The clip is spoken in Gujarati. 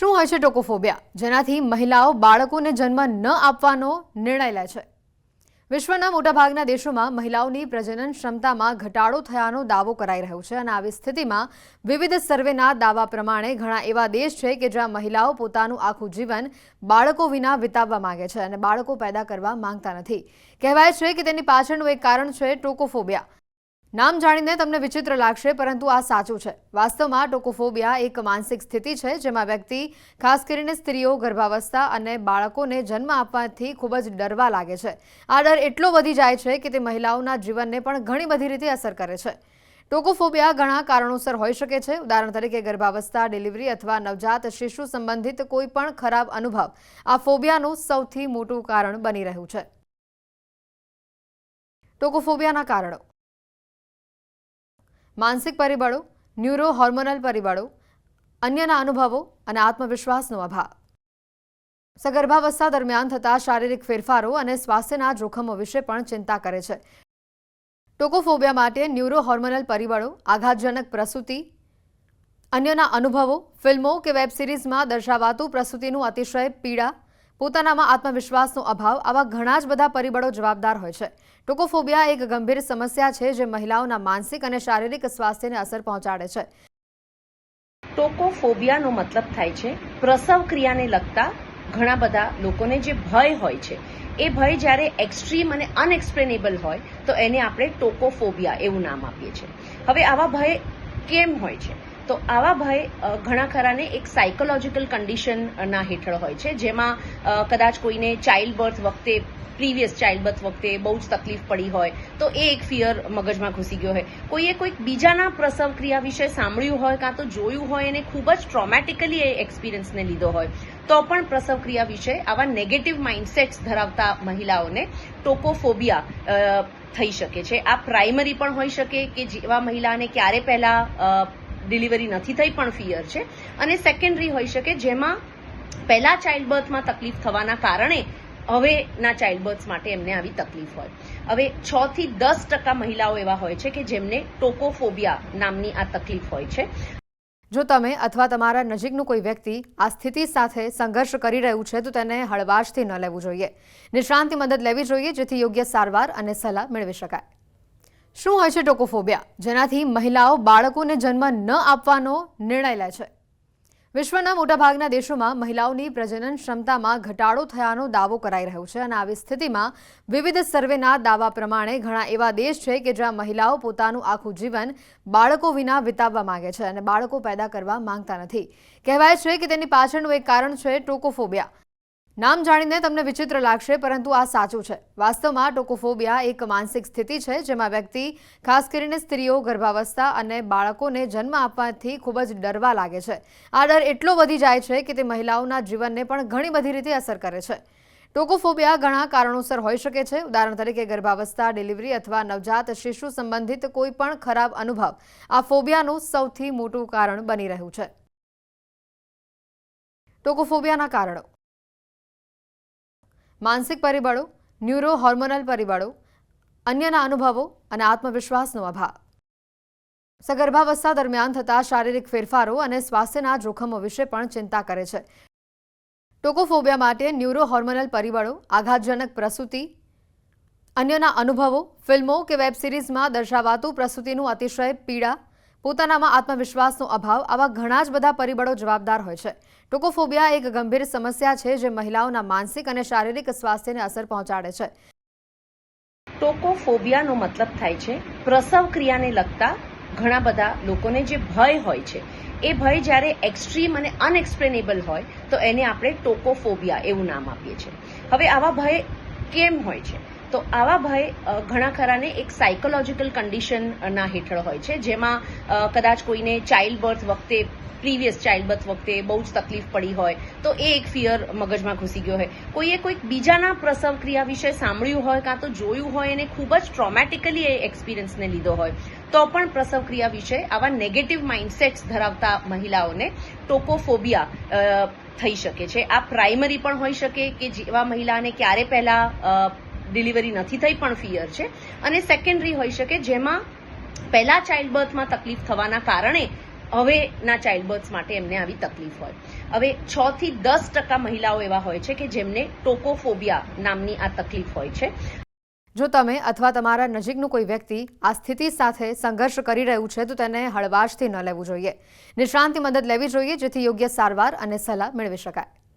શું હોય છે ટોકોફોબિયા, જેનાથી મહિલાઓ બાળકોને જન્મ ન આપવાનો નિર્ણય લે છે? વિશ્વના મોટાભાગના દેશોમાં મહિલાઓની પ્રજનન ક્ષમતામાં ઘટાડો થયાનો દાવો કરાઈ રહ્યો છે અને આવી સ્થિતિમાં વિવિધ સર્વેના દાવા પ્રમાણે ઘણા એવા દેશ છે કે જ્યાં મહિલાઓ પોતાનું આખું જીવન બાળકો વિના વિતાવવા માંગે છે અને બાળકો પેદા કરવા માંગતા નથી. કહેવાય છે કે તેની પાછળનું એક કારણ છે ટોકોફોબિયા. નામ જાણીને તમને વિચિત્ર લાગશે, પરંતુ આ સાચું છે. વાસ્તવમાં ટોકોફોબિયા એક માનસિક સ્થિતિ છે જેમાં વ્યક્તિ, ખાસ કરીને સ્ત્રીઓ, ગર્ભાવસ્થા અને બાળકોને જન્મ આપવાથી ખૂબ જ ડરવા લાગે છે. આ ડર એટલો વધી જાય છે કે તે મહિલાઓના જીવનને પણ ઘણી બધી રીતે અસર કરે છે. ટોકોફોબિયા ઘણા કારણોસર હોઈ શકે છે. ઉદાહરણ તરીકે ગર્ભાવસ્થા, ડિલિવરી અથવા નવજાત શિશુ સંબંધિત કોઈ પણ ખરાબ અનુભવ આ ફોબિયાનું સૌથી મોટું કારણ બની રહ્યું છે. ટોકોફોબિયાના કારણો: માનસિક પરિબળો, ન્યુરો હોર્મોનલ પરિબળો, અન્યના અનુભવો અને આત્મવિશ્વાસનો અભાવ. સગર્ભાવસ્થા દરમિયાન થતા શારીરિક ફેરફારો અને સ્વાસ્થ્યના જોખમો વિશે પણ ચિંતા કરે છે. ટોકોફોબિયા માટે ન્યુરો હોર્મોનલ પરિબળો, આઘાતજનક પ્રસૂતિ, અન્યના અનુભવો, ફિલ્મો કે વેબ સિરીઝમાં દર્શાવાતું પ્રસૂતિનું અતિશય પીડા, પોતાનામાં આત્મવિશ્વાસનો અભાવ, આવા ઘણા જ બધા પરિબળો જવાબદાર હોય છે. ટોકોફોબિયા એક ગંભીર સમસ્યા છે જે મહિલાઓના માનસિક અને શારીરિક સ્વાસ્થ્યને અસર પહોંચાડે છે. ટોકોફોબિયાનો મતલબ થાય છે પ્રસવ ક્રિયાને લગતા ઘણા બધા લોકોને જે ભય હોય છે, એ ભય જ્યારે એક્સ્ટ્રીમ અને અનએક્સપ્લેનેબલ હોય તો એને આપણે ટોકોફોબિયા એવું નામ આપીએ છીએ. હવે આવા ભય કેમ હોય છે? તો આવા ભય ઘણા ખરાને એક સાયકોલોજીકલ કન્ડિશનના હેઠળ હોય છે, જેમાં કદાચ કોઈને ચાઇલ્ડ બર્થ વખતે, પ્રીવિયસ ચાઇલ્ડ બર્થ વખતે બહુ જ તકલીફ પડી હોય તો એ એક ફિયર મગજમાં ઘૂસી ગયો હોય. કોઈએ કોઈક બીજાના પ્રસવ ક્રિયા વિશે સાંભળ્યું હોય કાં તો જોયું હોય અને ખૂબ જ ટ્રોમેટિકલી એ એક્સપિરિયન્સને લીધો હોય તો પણ પ્રસવ ક્રિયા વિશે આવા નેગેટિવ માઇન્ડસેટ્સ ધરાવતા મહિલાઓને ટોકોફોબિયા થઈ શકે છે. આ પ્રાઇમરી પણ હોઈ શકે કે જેવા મહિલાને ક્યારે પહેલા ડિલિવરી નથી થઈ પણ ફિયર છે, અને સેકન્ડરી હોઈ શકે જેમાં પહેલા ચાઇલ્ડ બર્થમાં તકલીફ થવાના કારણે હવેના ચાઇલ્ડ બર્થ માટે એમને આવી તકલીફ હોય. હવે 6 થી 10% મહિલાઓ એવા હોય છે કે જેમને ટોકોફોબિયા નામની આ તકલીફ હોય છે. જો તમે અથવા તમારા નજીકનું કોઈ વ્યક્તિ આ સ્થિતિ સાથે સંઘર્ષ કરી રહ્યું છે તો તેને હળવાશથી ન લેવું જોઈએ. નિષ્ણાતની મદદ લેવી જોઈએ જેથી યોગ્ય સારવાર અને સલાહ મેળવી શકાય. શું હોય છે ટોકોફોબિયા, જેનાથી મહિલાઓ બાળકોને જન્મ ન આપવાનો નિર્ણય લે છે? વિશ્વના મોટાભાગના દેશોમાં મહિલાઓની પ્રજનન ક્ષમતામાં ઘટાડો થયાનો દાવો કરાઈ રહ્યો છે અને આવી સ્થિતિમાં વિવિધ સર્વેના દાવા પ્રમાણે ઘણા એવા દેશ છે કે જ્યાં મહિલાઓ પોતાનું આખું જીવન બાળકો વિના વિતાવવા માંગે છે અને બાળકો પેદા કરવા માંગતા નથી. કહેવાય છે કે તેની પાછળનું એક કારણ છે ટોકોફોબિયા. નામ જાણીને તમને વિચિત્ર લાગશે, પરંતુ આ સાચું છે. વાસ્તવમાં ટોકોફોબિયા એક માનસિક સ્થિતિ છે જેમાં વ્યક્તિ, ખાસ કરીને સ્ત્રીઓ, ગર્ભાવસ્થા અને બાળકોને જન્મ આપવાથી ખૂબ જ ડરવા લાગે છે. આ ડર એટલો વધી જાય છે કે તે મહિલાઓના જીવનને પણ ઘણી બધી રીતે અસર કરે છે. ટોકોફોબિયા ઘણા કારણોસર હોઈ શકે છે. ઉદાહરણ તરીકે ગર્ભાવસ્થા, ડિલિવરી અથવા નવજાત શિશુ સંબંધિત કોઈ પણ ખરાબ અનુભવ આ ફોબિયાનું સૌથી મોટું કારણ બની રહ્યું છે. ટોકોફોબિયાના કારણો: માનસિક પરિબળો, ન્યુરો હોર્મોનલ પરિબળો, અન્યના અનુભવો અને આત્મવિશ્વાસનો અભાવ. સગર્ભાવસ્થા દરમિયાન થતા શારીરિક ફેરફારો અને સ્વાસ્થ્યના જોખમો વિશે પણ ચિંતા કરે છે. ટોકોફોબિયા માટે ન્યુરો હોર્મોનલ પરિબળો, આઘાતજનક પ્રસૂતિ, અન્યના અનુભવો, ફિલ્મો કે વેબ સિરીઝમાં દર્શાવાતું પ્રસૂતિનું અતિશય પીડા, પોતાનામાં આત્મવિશ્વાસનો અભાવ, આવા ઘણા જ બધા પરિબળો જવાબદાર હોય છે. ટોકોફોબિયા એક ગંભીર સમસ્યા છે જે મહિલાઓના માનસિક અને શારીરિક સ્વાસ્થ્યને અસર પહોંચાડે છે. ટોકોફોબિયાનો મતલબ થાય છે પ્રસવ ક્રિયાને લગતા ઘણા બધા લોકોને જે ભય હોય છે, એ ભય જ્યારે એક્સ્ટ્રીમ અને અનએક્સપ્લેનેબલ હોય તો એને આપણે ટોકોફોબિયા એવું નામ આપીએ છીએ. હવે આવા ભય કેમ હોય છે? તો આવા ભય ઘણા ખરાને એક સાયકોલોજીકલ કન્ડિશનના હેઠળ હોય છે, જેમાં કદાચ કોઈને ચાઇલ્ડ બર્થ વખતે, પ્રીવિયસ ચાઇલ્ડ બર્થ વખતે બહુ જ તકલીફ પડી હોય તો એ એક ફિયર મગજમાં ઘૂસી ગયો હોય. કોઈએ કોઈક બીજાના પ્રસવ ક્રિયા વિશે સાંભળ્યું હોય કાં તો જોયું હોય અને ખૂબ જ ટ્રોમેટિકલી એ એક્સપિરિયન્સને લીધો હોય તો પણ પ્રસવ ક્રિયા વિશે આવા નેગેટિવ માઇન્ડસેટ્સ ધરાવતા મહિલાઓને ટોકોફોબિયા થઈ શકે છે. આ પ્રાઇમરી પણ હોઈ શકે કે જેવા મહિલાને ક્યારે પહેલા ડિલિવરી નથી થઈ પણ ફિયર છે, અને સેકન્ડરી હોઈ શકે જેમાં પહેલા ચાઇલ્ડ બર્થમાં તકલીફ થવાના કારણે હવેના ચાઇલ્ડ બર્થ્સ માટે એમને આવી તકલીફ હોય. હવે 6 થી 10% મહિલાઓ એવા હોય છે કે જેમને ટોકોફોબિયા નામની આ તકલીફ હોય છે. જો તમે અથવા તમારા નજીકનું કોઈ વ્યક્તિ આ સ્થિતિ સાથે સંઘર્ષ કરી રહ્યું છે તો તેને હળવાશથી ન લેવું જોઈએ. નિષ્ણાતની મદદ લેવી જોઈએ જેથી યોગ્ય સારવાર અને સલાહ મેળવી શકાય.